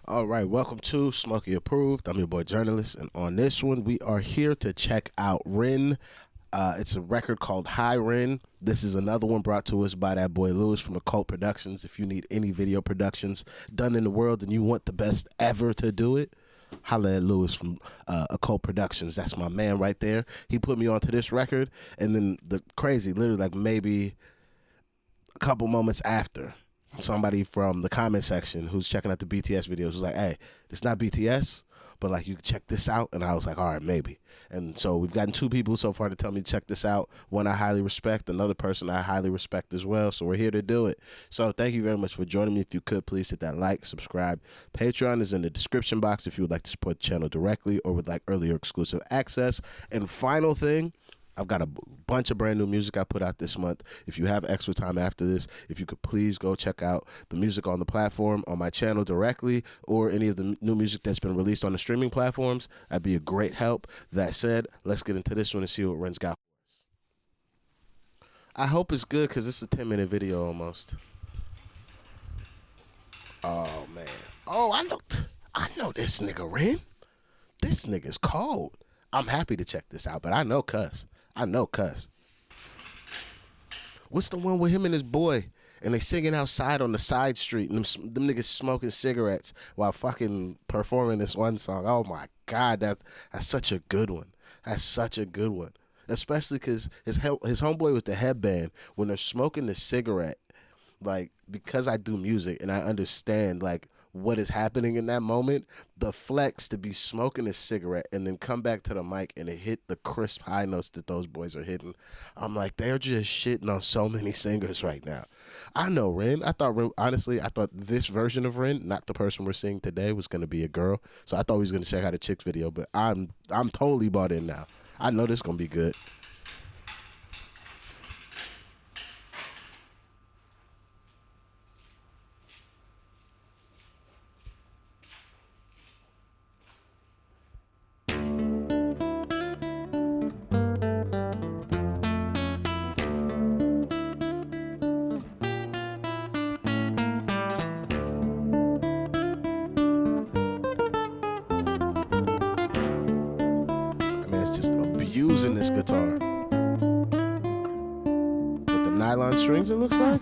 All right, welcome to Smokey Approved. I'm your boy journalist, and on this one, we are here to check out Ren. It's a record called Hi Ren. This is another one brought to us by that boy Lewis from Occult Productions. If you need any video productions done in the world and you want the best ever to do it, holla at Lewis from Occult Productions. That's my man right there. He put me onto this record, and then the crazy, literally like maybe a couple moments after, somebody from the comment section who's checking out the BTS videos was like, hey, it's not BTS, but like you can check this out. And I was like, all right, maybe. And so we've gotten two people so far to tell me to check this out. One I highly respect, another person I highly respect as well. So we're here to do it. So thank you very much for joining me. If you could, please hit that like, subscribe. Patreon is in the description box if you would like to support the channel directly or would like earlier exclusive access. And final thing, I've got a bunch of brand new music I put out this month. If you have extra time after this, if you could please go check out the music on the platform, on my channel directly, or any of the new music that's been released on the streaming platforms, that'd be a great help. That said, let's get into this one and see what Ren's got for us. I hope it's good because it's a 10-minute video almost. Oh, man. Oh, I know this nigga, Ren. This nigga's cold. I'm happy to check this out, but I know Cuss. What's the one with him and his boy? And they singing outside on the side street, and them niggas smoking cigarettes while fucking performing this one song. Oh my God, that's such a good one. That's such a good one. Especially because his homeboy with the headband, when they're smoking the cigarette, like, because I do music and I understand like what is happening in that moment, the flex to be smoking a cigarette and then come back to the mic and it hit the crisp high notes that those boys are hitting. I'm like, they're just shitting on so many singers right now. I know Ren. Honestly, I thought this version of Ren, not the person we're seeing today, was going to be a girl. So I thought we was going to check out a chick's video, but I'm totally bought in now. I know this is going to be good. Using this guitar with the nylon strings, it looks like.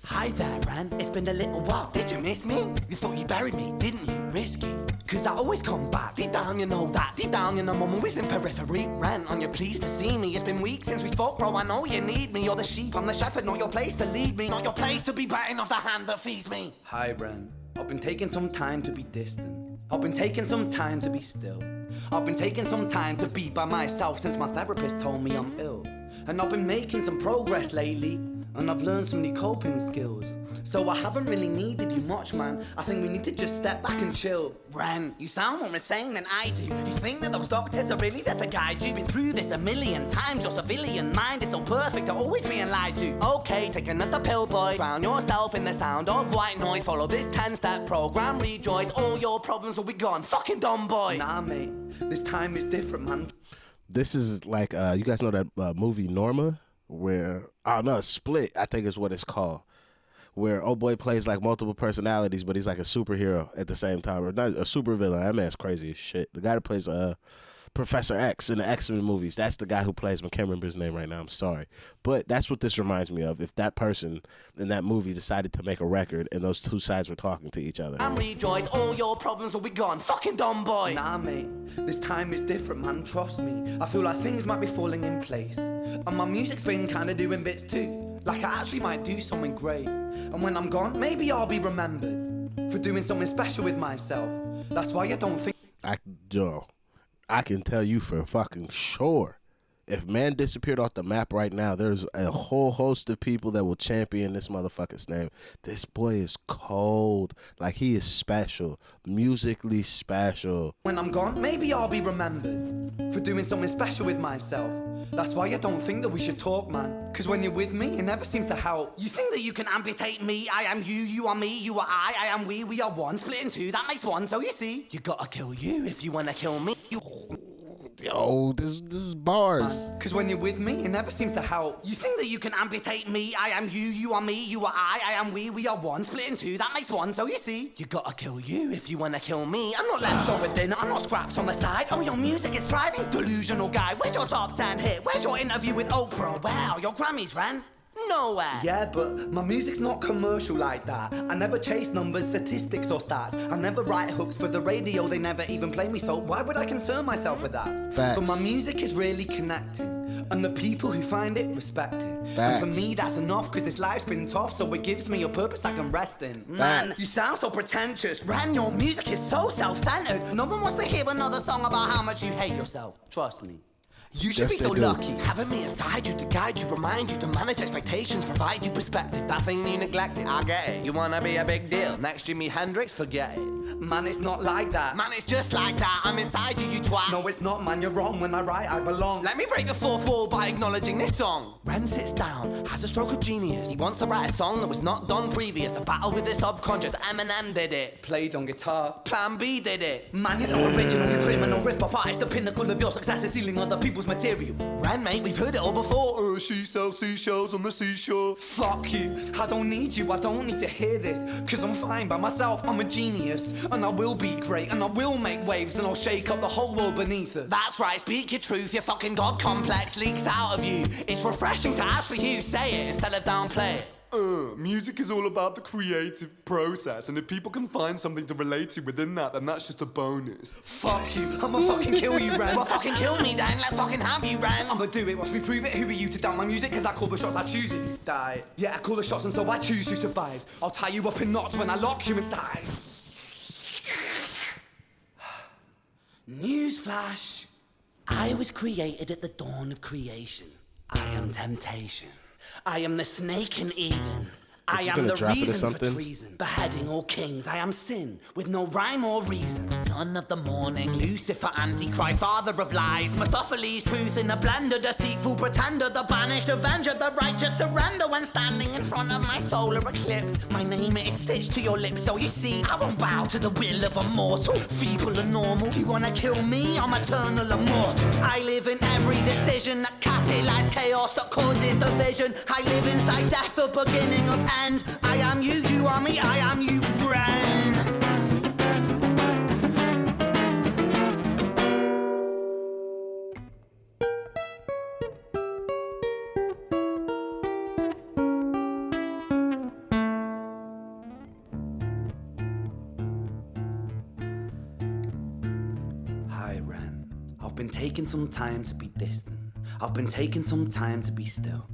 Hi there, Ran. It's been a little while. Did you miss me? You thought you buried me, didn't you? Risky. Cause I always come back. Deep down, you know that. Deep down, you know I'm always in periphery. Ran, on you're pleased to see me. It's been weeks since we spoke, bro. I know you need me. You're the sheep, I'm the shepherd. Not your place to lead me. Not your place to be biting off the hand that feeds me. Hi, Ran. I've been taking some time to be distant. I've been taking some time to be still. I've been taking some time to be by myself since my therapist told me I'm ill. And I've been making some progress lately, and I've learned some new coping skills. So I haven't really needed you much, man. I think we need to just step back and chill. Ren, you sound more insane than I do. You think that those doctors are really there to guide you? Been through this a million times. Your civilian mind is so perfect to always being lied to. Okay, take another pill, boy. Drown yourself in the sound of white noise. Follow this 10-step program, rejoice. All your problems will be gone. Fucking dumb boy. Nah, mate, this time is different, man. This is like, you guys know that movie Norma? Where, oh no, Split, I think is what it's called. Where old boy plays like multiple personalities, but he's like a superhero at the same time, or not a super villain. That man's crazy as shit. The guy that plays Professor X in the X-Men movies, that's the guy who plays him. I can't remember his name right now, I'm sorry. But that's what this reminds me of. If that person in that movie decided to make a record and those two sides were talking to each other. And rejoice, all your problems will be gone. Fucking dumb boy. Nah, mate, this time is different, man, trust me. I feel like things might be falling in place, and my music's been kinda doing bits too. Like I actually might do something great. And when I'm gone, maybe I'll be remembered for doing something special with myself. That's why I don't think I can tell you for fucking sure, if man disappeared off the map right now, there's a whole host of people that will champion this motherfucker's name. This boy is cold. Like, he is special. Musically special. When I'm gone, maybe I'll be remembered for doing something special with myself. That's why I don't think that we should talk, man. Cause when you're with me, it never seems to help. You think that you can amputate me? I am you, you are me, you are I am we are one. Split in two, that makes one. So you see, you gotta kill you if you wanna kill me. Yo, this is bars. Cause when you're with me, it never seems to help. You think that you can amputate me? I am you, you are me, you are I am we are one. Split in two, that makes one. So you see, you gotta kill you if you wanna kill me. I'm not leftover dinner, I'm not scraps on the side. Oh, your music is thriving, delusional guy. Where's your top 10 hit? Where's your interview with Oprah? Wow, your Grammys ran nowhere. Yeah, but my music's not commercial like that. I never chase numbers, statistics or stats. I never write hooks for the radio, they never even play me, so why would I concern myself with that? Facts. But my music is really connecting, and the people who find it respect it. Facts. And for me that's enough, cause this life's been tough, so it gives me a purpose I can rest in. Man, Facts. you sound so pretentious. Ran, your music is so self-centered. No one wants to hear another song about how much you hate yourself. Trust me. You should Yes, be so they do. lucky. Having me inside you to guide you, remind you to manage expectations, provide you perspective. That thing you neglected, I get it. You wanna be a big deal. Next Jimi Hendrix, forget it. Man, it's not like that. Man, it's just like that. I'm inside you, you twat. No, it's not, man. You're wrong. When I write, I belong. Let me break the fourth wall by acknowledging this song. Ren sits down, has a stroke of genius. He wants to write a song that was not done previous. A battle with the subconscious. Eminem did it. Played on guitar. Plan B did it. Man, you're not original. You're criminal. Rip-off artist. The pinnacle of your success is stealing other people's material. Ren, mate, we've heard it all before. She sells seashells on the seashore. Fuck you. I don't need you. I don't need to hear this. Cause I'm fine by myself. I'm a genius. And I will be great. And I will make waves. And I'll shake up the whole world beneath us. That's right. Speak your truth. Your fucking God complex leaks out of you. It's refreshing to ask for you. Say it instead of downplay it. Music is all about the creative process, and if people can find something to relate to within that, then that's just a bonus. Fuck you, I'ma fucking kill you, Ren. Well, fucking kill me then, let's fucking have you, Ren. I'ma do it, watch me prove it. Who are you to doubt my music? Cause I call the shots, I choose if you die. Yeah, I call the shots and so I choose who survives. I'll tie you up in knots when I lock you inside. Newsflash. I was created at the dawn of creation. I am temptation. I am the snake in Eden. I am the reason for treason, beheading all kings. I am sin, with no rhyme or reason. Son of the morning, Lucifer, Antichrist, father of lies. Mephistophelies, truth in a blender, deceitful pretender, the banished avenger, the righteous surrender. When standing in front of my solar eclipse, my name is stitched to your lips. So you see, I won't bow to the will of a mortal, feeble and normal. You wanna kill me? I'm eternal immortal. I live in every decision that catalyzes chaos, that causes division. I live inside death, the beginning of ends. I am you, you are me, I am you, friend. Hi, Ren. I've been taking some time to be distant. I've been taking some time to be still.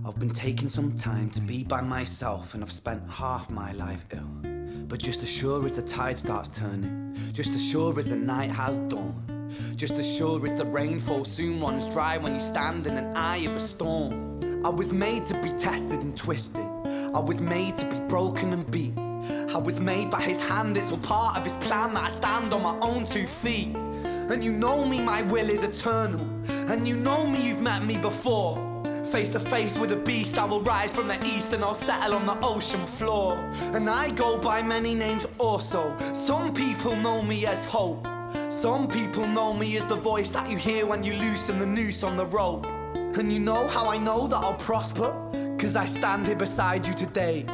I've been taking some time to be by myself, and I've spent half my life ill. But just as sure as the tide starts turning, just as sure as the night has dawned, just as sure as the rainfall soon runs dry when you stand in an eye of a storm. I was made to be tested and twisted. I was made to be broken and beat. I was made by his hand, it's all part of his plan that I stand on my own 2 feet. And you know me, my will is eternal. And you know me, you've met me before. Face to face with a beast, I will rise from the east and I'll settle on the ocean floor. And I go by many names also. Some people know me as hope. Some people know me as the voice that you hear when you loosen the noose on the rope. And you know how I know that I'll prosper? Cause I stand here beside you today.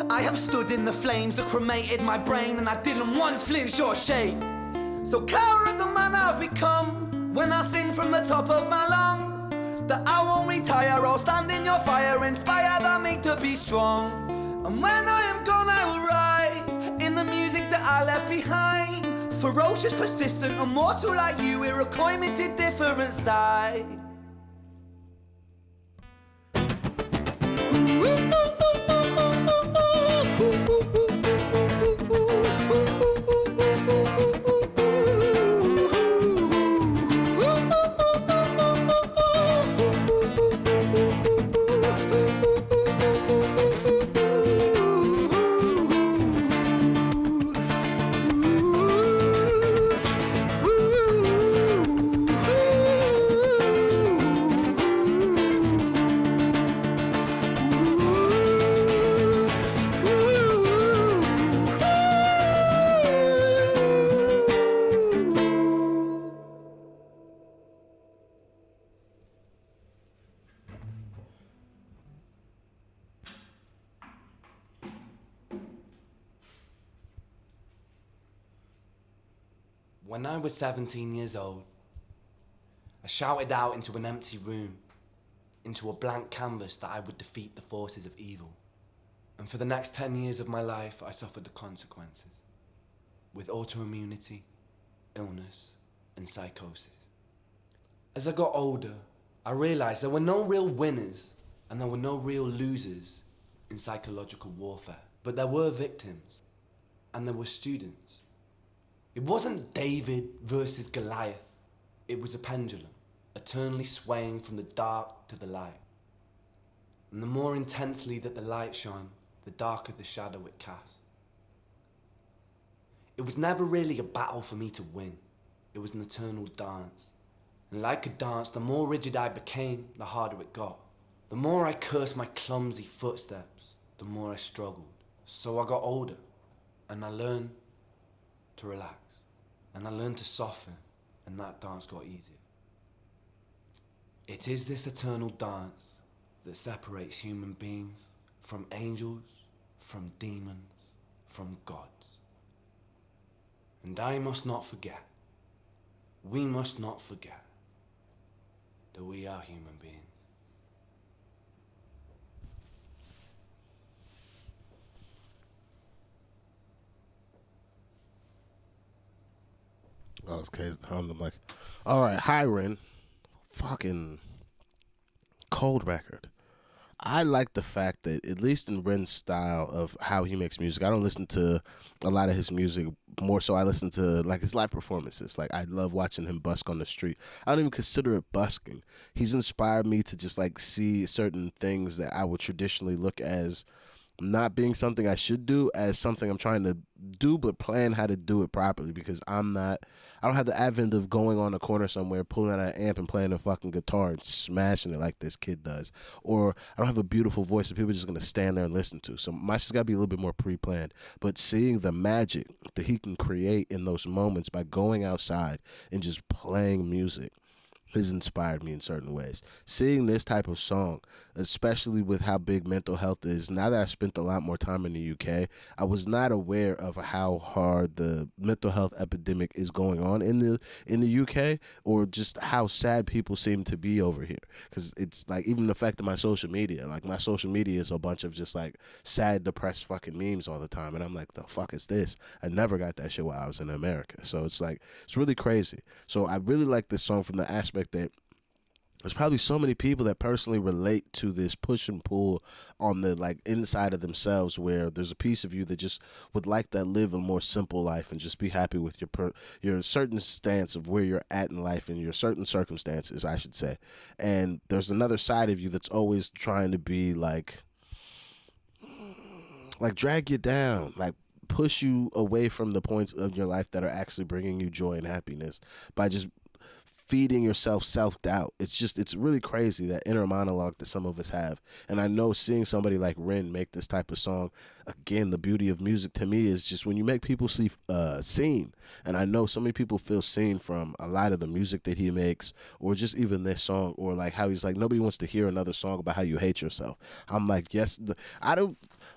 I have stood in the flames that cremated my brain, and I didn't once flinch or shake. So cower at the man I've become when I sing from the top of my lungs. That I won't retire, I'll stand in your fire, inspire that me to be strong. And when I am gone, I will rise in the music that I left behind. Ferocious, persistent, immortal like you, we're a coin minted different side. When I was 17 years old, I shouted out into an empty room, into a blank canvas that I would defeat the forces of evil. And for the next 10 years of my life, I suffered the consequences, with autoimmunity, illness, and psychosis. As I got older, I realized there were no real winners and there were no real losers in psychological warfare, but there were victims and there were students. It wasn't David versus Goliath. It was a pendulum, eternally swaying from the dark to the light. And the more intensely that the light shone, the darker the shadow it cast. It was never really a battle for me to win. It was an eternal dance. And like a dance, the more rigid I became, the harder it got. The more I cursed my clumsy footsteps, the more I struggled. So I got older, and I learned to relax. And I learned to soften, and that dance got easier. It is this eternal dance that separates human beings from angels, from demons, from gods. And I must not forget, we must not forget, that we are human beings. I was crazy. I'm like, all right, Hiren, fucking cold record. I like the fact that, at least in Ren's style of how he makes music, I don't listen to a lot of his music. More so, I listen to like his live performances. Like, I love watching him busk on the street. I don't even consider it busking. He's inspired me to just like see certain things that I would traditionally look as not being something I should do as something I'm trying to do, but plan how to do it properly, because I don't have the advent of going on a corner somewhere, pulling out an amp and playing a fucking guitar and smashing it like this kid does. Or I don't have a beautiful voice that people are just going to stand there and listen to. So my shit's got to be a little bit more pre-planned. But seeing the magic that he can create in those moments by going outside and just playing music has inspired me in certain ways. Seeing this type of song, especially with how big mental health is, now that I spent a lot more time in the UK, I was not aware of how hard the mental health epidemic is going on in the UK, or just how sad people seem to be over here. Because it's like even affecting my social media. Like, my social media is a bunch of just like sad, depressed fucking memes all the time, and I'm like, the fuck is this? I never got that shit while I was in America. So it's like, it's really crazy. So I really like this song from the aspect that there's probably so many people that personally relate to this push and pull on the like inside of themselves, where there's a piece of you that just would like to live a more simple life and just be happy with your certain stance of where you're at in life and your certain circumstances, I should say. And there's another side of you that's always trying to be like drag you down, like push you away from the points of your life that are actually bringing you joy and happiness by just feeding yourself self-doubt. It's really crazy, that inner monologue that some of us have. And I know seeing somebody like Ren make this type of song, again, the beauty of music to me is just when you make people see seen. And I know so many people feel seen from a lot of the music that he makes, or just even this song, or like how he's like, nobody wants to hear another song about how you hate yourself. I'm like, yes,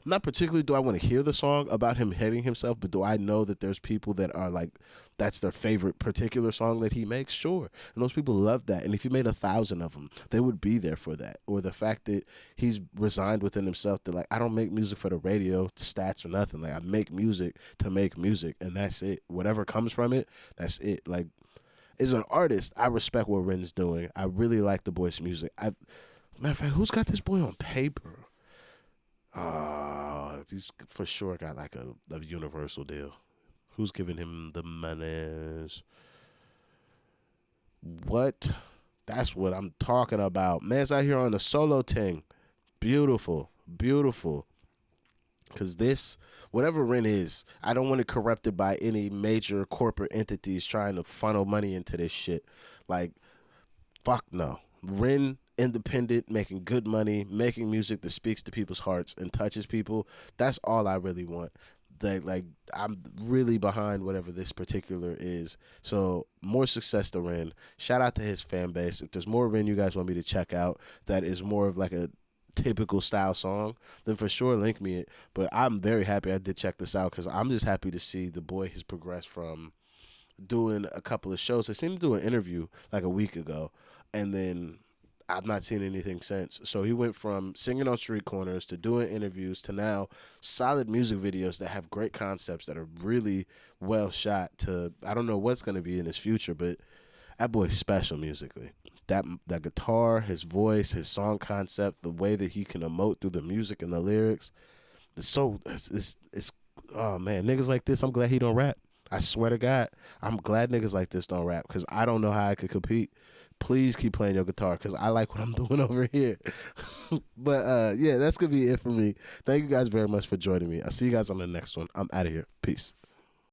not particularly do I want to hear the song about him hating himself, but do I know that there's people that are like, that's their favorite particular song that he makes? Sure. And those people love that. And if he made 1,000 of them, they would be there for that. Or the fact that he's resigned within himself that, like, I don't make music for the radio stats or nothing. Like, I make music to make music, and that's it. Whatever comes from it, that's it. Like, as an artist, I respect what Ren's doing. I really like the boy's music. Matter of fact, who's got this boy on paper? He's for sure got like a Universal deal. Who's giving him the monies? What? That's what I'm talking about. Man's out here on the solo ting. Beautiful. Beautiful. Because this, whatever Ren is, I don't want it corrupted by any major corporate entities trying to funnel money into this shit. Like, fuck no. Ren, independent, making good money, making music that speaks to people's hearts and touches people. That's all I really want. Like, I'm really behind whatever this particular is. So more success to Ren. Shout out to his fan base. If there's more Ren you guys want me to check out that is more of like a typical style song, then for sure link me it. But I'm very happy I did check this out, because I'm just happy to see the boy has progressed from doing a couple of shows. I seen him do an interview like a week ago, and then I've not seen anything since. So he went from singing on street corners to doing interviews to now solid music videos that have great concepts that are really well shot. To I don't know what's going to be in his future, but that boy's special musically. That guitar, his voice, his song concept, the way that he can emote through the music and the lyrics, it's oh man, niggas like this, I'm glad he don't rap. I swear to God, I'm glad niggas like this don't rap because I don't know how I could compete. Please keep playing your guitar because I like what I'm doing over here. But yeah, that's gonna be it for me. Thank you guys very much for joining me. I'll see you guys on the next one. I'm out of here. Peace.